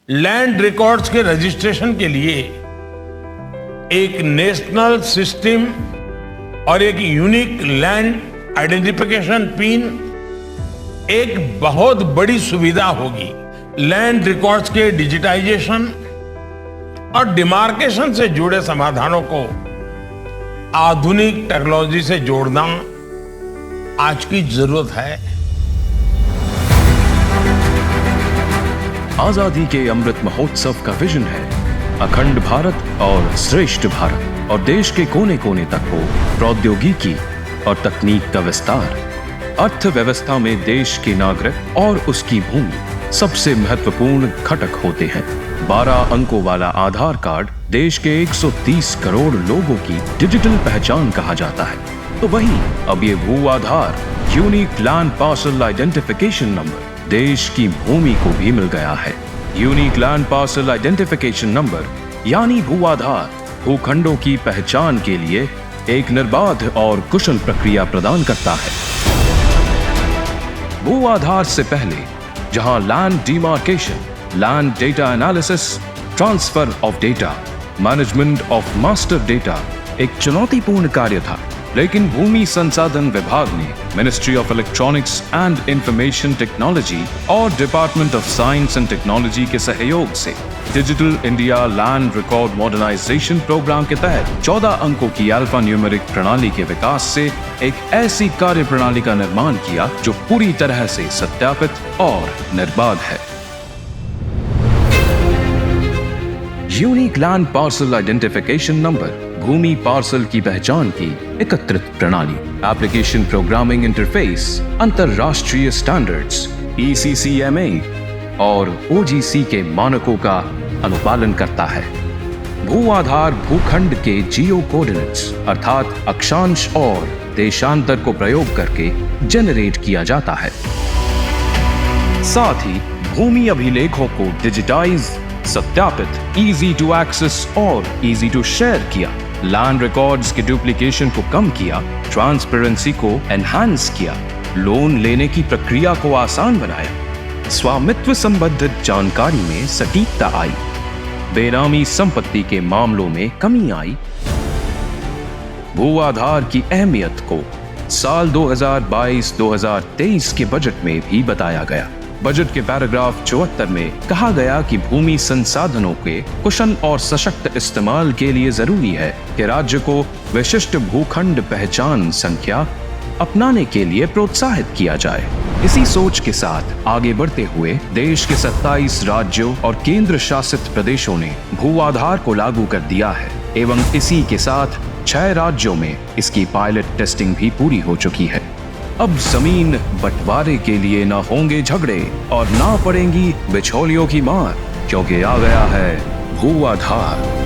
Land records के registration के लिए एक नेशनल सिस्टम और एक यूनिक लैंड आइडेंटिफिकेशन पिन एक बहुत बड़ी सुविधा होगी। लैंड रिकॉर्ड्स के डिजिटाइजेशन और डिमार्केशन से जुड़े समाधानों को आधुनिक टेक्नोलॉजी से जोड़ना आज की जरूरत है। आजादी के अमृत महोत्सव का विजन है अखंड भारत और श्रेष्ठ भारत, और देश के कोने कोने तक हो प्रौद्योगिकी और तकनीक का विस्तार। अर्थव्यवस्था में देश के नागरिक और उसकी भूमि सबसे महत्वपूर्ण घटक होते हैं। 12 अंकों वाला आधार कार्ड देश के 130 करोड़ लोगों की डिजिटल पहचान कहा जाता है। तो वहीं अब ये भू Aadhaar unique land parcel identification number देश की भूमि को भी मिल गया है। Unique land parcel identification number यानी भू आधार भूखंडों की पहचान के लिए एक निर्बाध और कुशल प्रक्रिया प्रदान करता है। भू आधार से पहले जहां land demarcation, land data analysis, transfer of data, management of master data एक चुनौतीपूर्ण कार्य था, लेकिन भूमि संसाधन विभाग ने ministry of electronics and information technology और department of science and technology के सहयोग से digital India land record modernization programme के तहत 14 अंकों की अल्फा न्यूमेरिक प्रणाली के विकास से एक ऐसी कार्य प्रणाली का निर्माण किया जो पूरी तरह से सत्यापित और निर्बाध है। Unique land parcel identification number भूमि पार्सल की पहचान की एकत्रित प्रणाली, एप्लीकेशन प्रोग्रामिंग इंटरफेस, अंतरराष्ट्रीय स्टैंडर्ड्स, ECCMA और OGC के मानकों का अनुपालन करता है। भू आधार भूखंड के जियो कोऑर्डिनेट्स अर्थात अक्षांश और देशांतर को प्रयोग करके जनरेट किया जाता है। साथ ही भूमि अभिलेखों को डिजिटाइज, सत्यापित, इजी टू एक्सेस और इजी टू शेयर किया, लैंड रिकॉर्ड्स के डुप्लीकेशन को कम किया, ट्रांसपेरेंसी को एनहांस किया, लोन लेने की प्रक्रिया को आसान बनाया, स्वामित्व संबंधित जानकारी में सटीकता आई, बेनामी संपत्ति के मामलों में कमी आई। भू आधार की अहमियत को साल 2022-2023 के बजट में भी बताया गया। बजट के पैराग्राफ 74 में कहा गया कि भूमि संसाधनों के कुशल और सशक्त इस्तेमाल के लिए जरूरी है कि राज्य को विशिष्ट भूखंड पहचान संख्या अपनाने के लिए प्रोत्साहित किया जाए। इसी सोच के साथ आगे बढ़ते हुए देश के 27 राज्यों और केंद्र शासित प्रदेशों ने भू आधार को लागू कर दिया है एवं इसी के साथ 6 राज्यों में इसकी पायलट टेस्टिंग भी पूरी हो चुकी है। अब जमीन बंटवारे के लिए ना होंगे झगड़े और ना पड़ेंगी बिचौलियों की मार, क्योंकि आ गया है भू आधार।